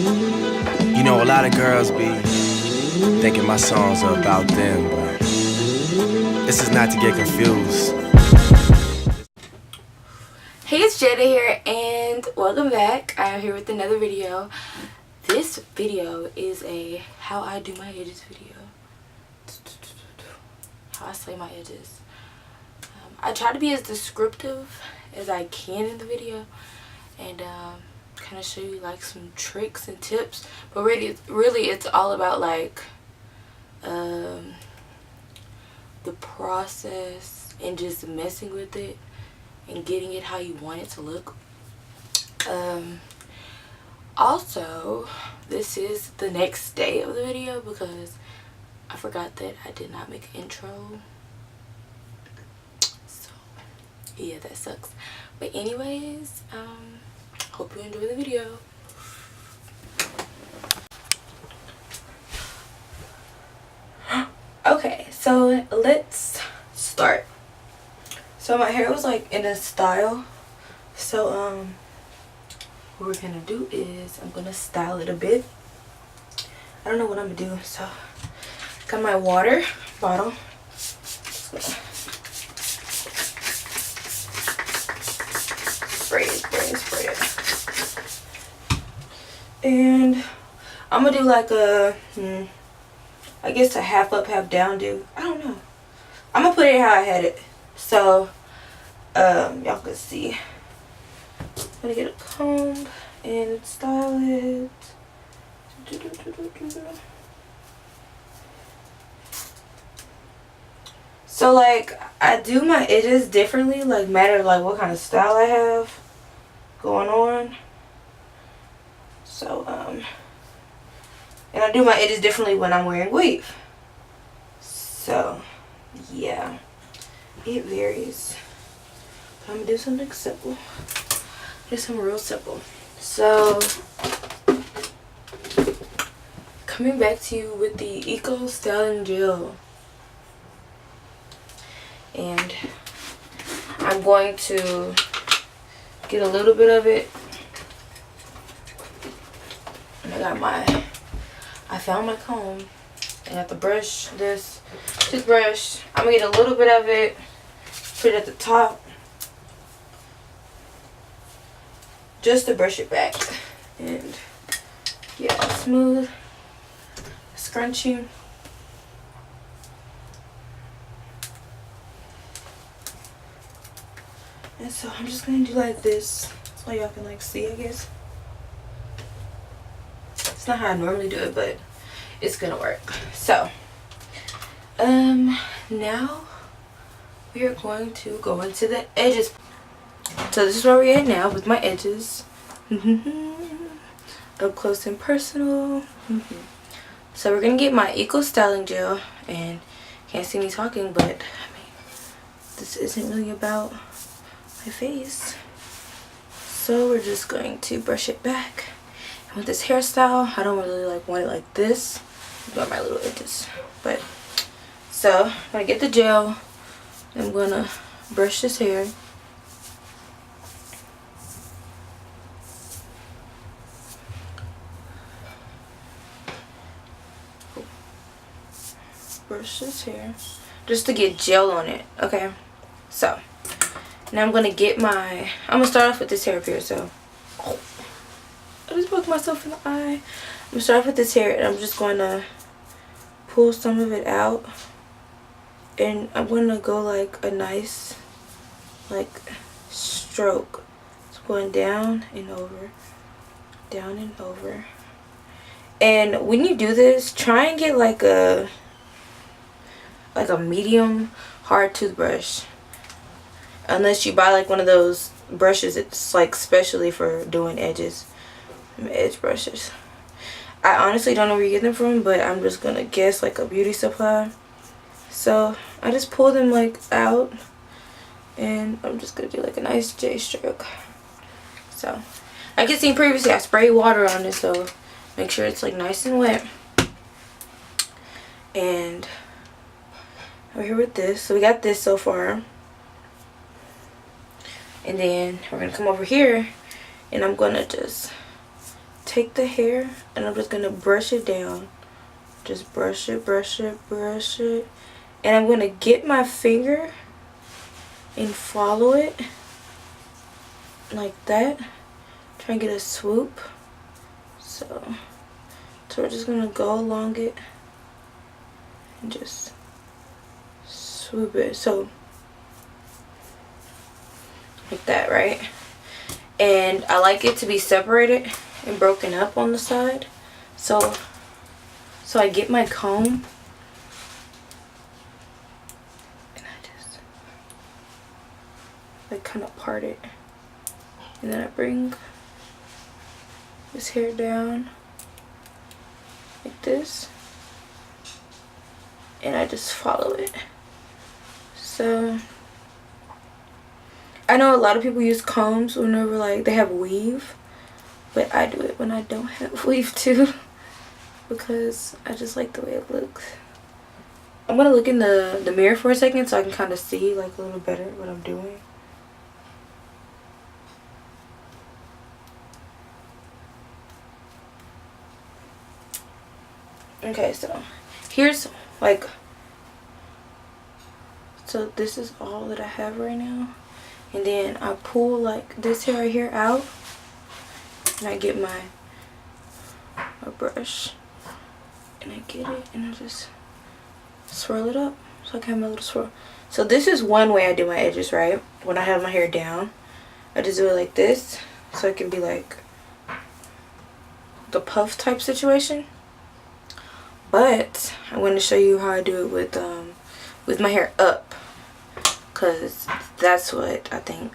You know, a lot of girls be thinking my songs are about them, but this is not to get confused. Hey, it's Jada here and welcome back. I am here with another video. This video is a how I do my edges video. How I slay my edges. I try to be as descriptive as I can in the video and kind of show you like some tricks and tips, but really it's all about like the process and just messing with it and getting it how you want it to look. Also, this is the next day of the video because I forgot that I did not make an intro, so yeah, that sucks. But anyways, hope you enjoy the video. Okay, so let's start. So my hair was like in a style, so what we're gonna do is I'm gonna style it a bit. I don't know what I'm gonna do, so got my water bottle. Spray it. And I'm gonna do like a I guess a half up, half down do. I don't know. I'm gonna put it how I had it, so y'all can see. I'm gonna get a comb and style it. So like I do my edges differently, like matter like what kind of style I have going on. So and I do my edges differently when I'm wearing weave. So yeah, it varies. But I'm gonna do something simple. Just something real simple. So coming back to you with the Eco Styling Gel. And I'm going to get a little bit of it. And I found my comb. I got the brush, this brush. I'm gonna get a little bit of it, put it at the top, just to brush it back. And yeah, smooth, scrunchy. And so I'm just gonna do like this so y'all can like see, I guess. It's not how I normally do it, but it's gonna work. So now we are going to go into the edges. So this is where we're at now with my edges. Up close and personal. So we're gonna get my Eco Styling Gel, and can't see me talking, but I mean, this isn't really about my face. So we're just going to brush it back. And with this hairstyle, I don't really like want it like this. Got my little edges, but so I'm gonna get the gel. I'm gonna brush this hair. Brush this hair just to get gel on it. Okay, so now I'm gonna get my, I'm gonna start off with this hair up here. So I just poked myself in the eye. I'm gonna start off with this hair, and I'm just gonna pull some of it out, and I'm gonna go like a nice like stroke. It's going down and over, down and over. And when you do this, try and get like a medium hard toothbrush, unless you buy like one of those brushes. It's like specially for doing edges, edge brushes. I honestly don't know where you get them from, but I'm just gonna guess like a beauty supply. So I just pull them like out, and I'm just gonna do like a nice J stroke. So like you seen previously, I sprayed water on this, so make sure it's like nice and wet. And we're here with this. So we got this so far. And then we're gonna come over here, and I'm gonna just take the hair and I'm just gonna brush it down. Just brush it, brush it, brush it. And I'm gonna get my finger and follow it like that. Try and get a swoop. So we're just gonna go along it and just swoop it. So like that, right? And I like it to be separated and broken up on the side. So I get my comb and I just like kind of part it, and then I bring this hair down like this and I just follow it. So I know a lot of people use combs whenever like they have weave, but I do it when I don't have weave too, because I just like the way it looks. I'm gonna look in the mirror for a second so I can kind of see like a little better what I'm doing. Okay, so here's like, so this is all that I have right now. And then I pull like this hair right here out, and I get my brush and I get it and I just swirl it up so I can have my little swirl. So this is one way I do my edges, right? When I have my hair down, I just do it like this so it can be like the puff type situation. But I want to show you how I do it with my hair up, because that's what I think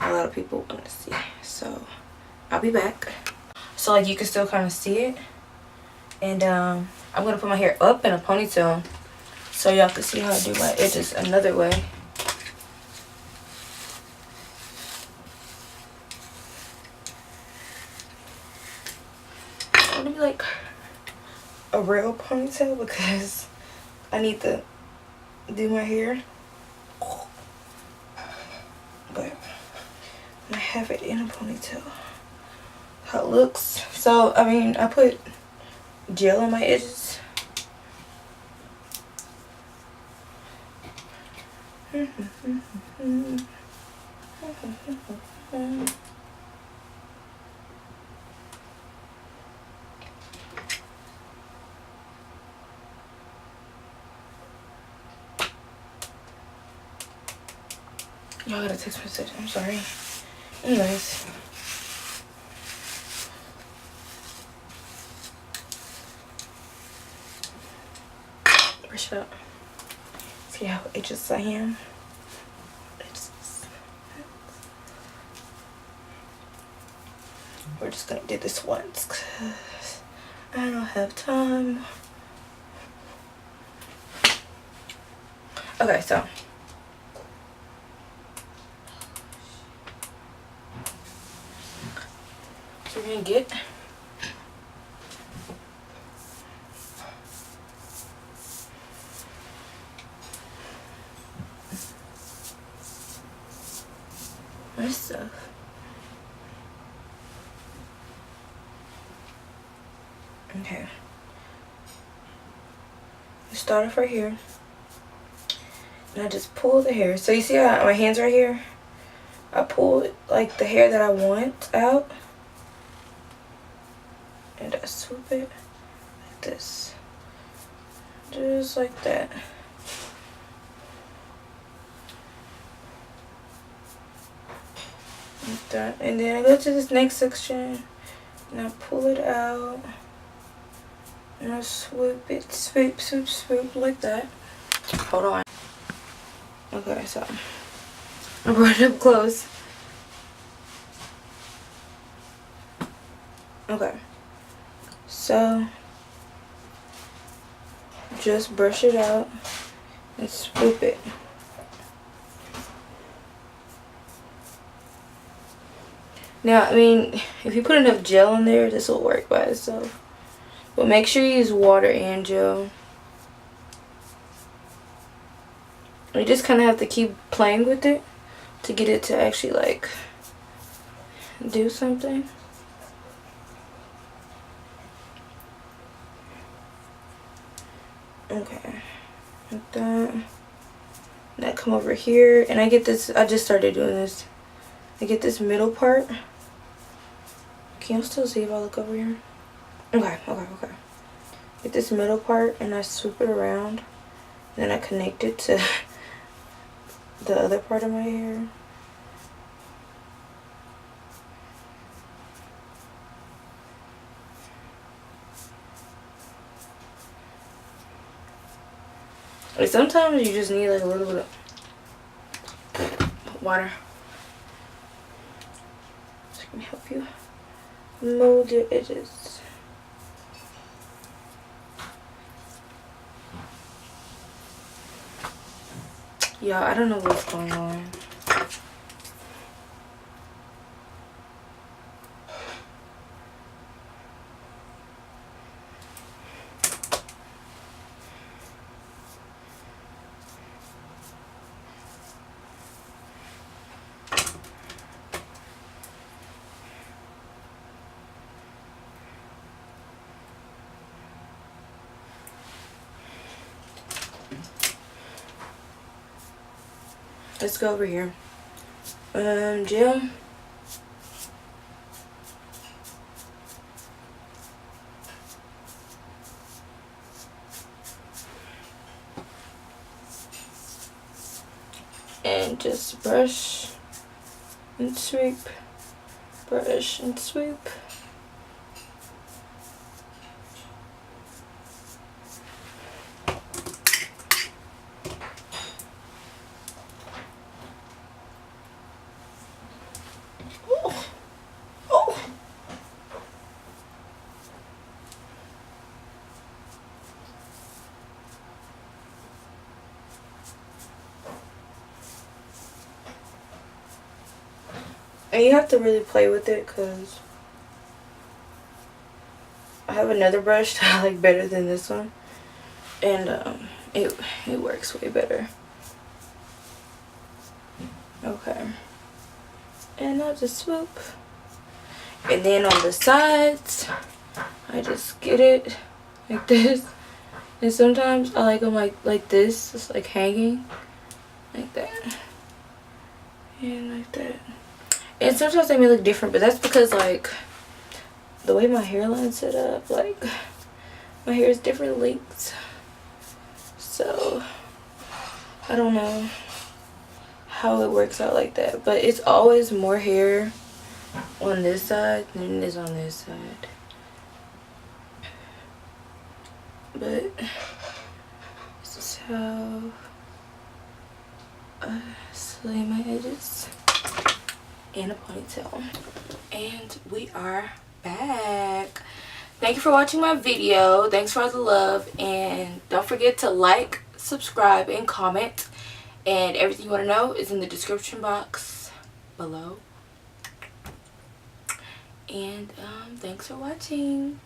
a lot of people want to see. So I'll be back. So like you can still kind of see it, and I'm gonna put my hair up in a ponytail so y'all can see how I do my edges another way. I want to be like a real ponytail because I need to do my hair, but I have it in a ponytail. How it looks. So I mean, I put gel on my edges. Y'all got a text message. I'm sorry. Anyways. Brush it up. See how edges I am? We're just gonna do this once because I don't have time. Okay, so we're gonna get my stuff. Okay. You start off right here. And I just pull the hair. So you see how my hands right here? I pull like the hair that I want out. And I swoop it like this. Just like that. Like that. And then I go to this next section and I pull it out. And I swoop it, swoop, swoop, swoop like that. Hold on. Okay, so I brought it up close. Okay. So just brush it out and swoop it. Now, I mean, if you put enough gel in there, this will work by itself. But make sure you use water and gel. You just kind of have to keep playing with it to get it to actually like do something. Okay, like that. And I come over here and I get this. I just started doing this. I get this middle part. Can you still see if I look over here? Okay. Get this middle part and I swoop it around. And then I connect it to the other part of my hair. Like sometimes you just need like a little bit of water. So I can help you mold your edges. Yeah, I don't know what's going on. Let's go over here. Gel. And just brush and sweep. Brush and sweep. And you have to really play with it because I have another brush that I like better than this one. And it works way better. Okay. And I'll just swoop. And then on the sides, I just get it like this. And sometimes I like them like this, just like hanging. Like that. And like that. And sometimes they may look different, but that's because like the way my hairline's set up, like my hair is different lengths. So I don't know how it works out like that, but it's always more hair on this side than it is on this side. But this is how I slay my edges. And a ponytail. And we are back. Thank you for watching my video. Thanks for all the love, and don't forget to like, subscribe, and comment, and everything you want to know is in the description box below. And thanks for watching.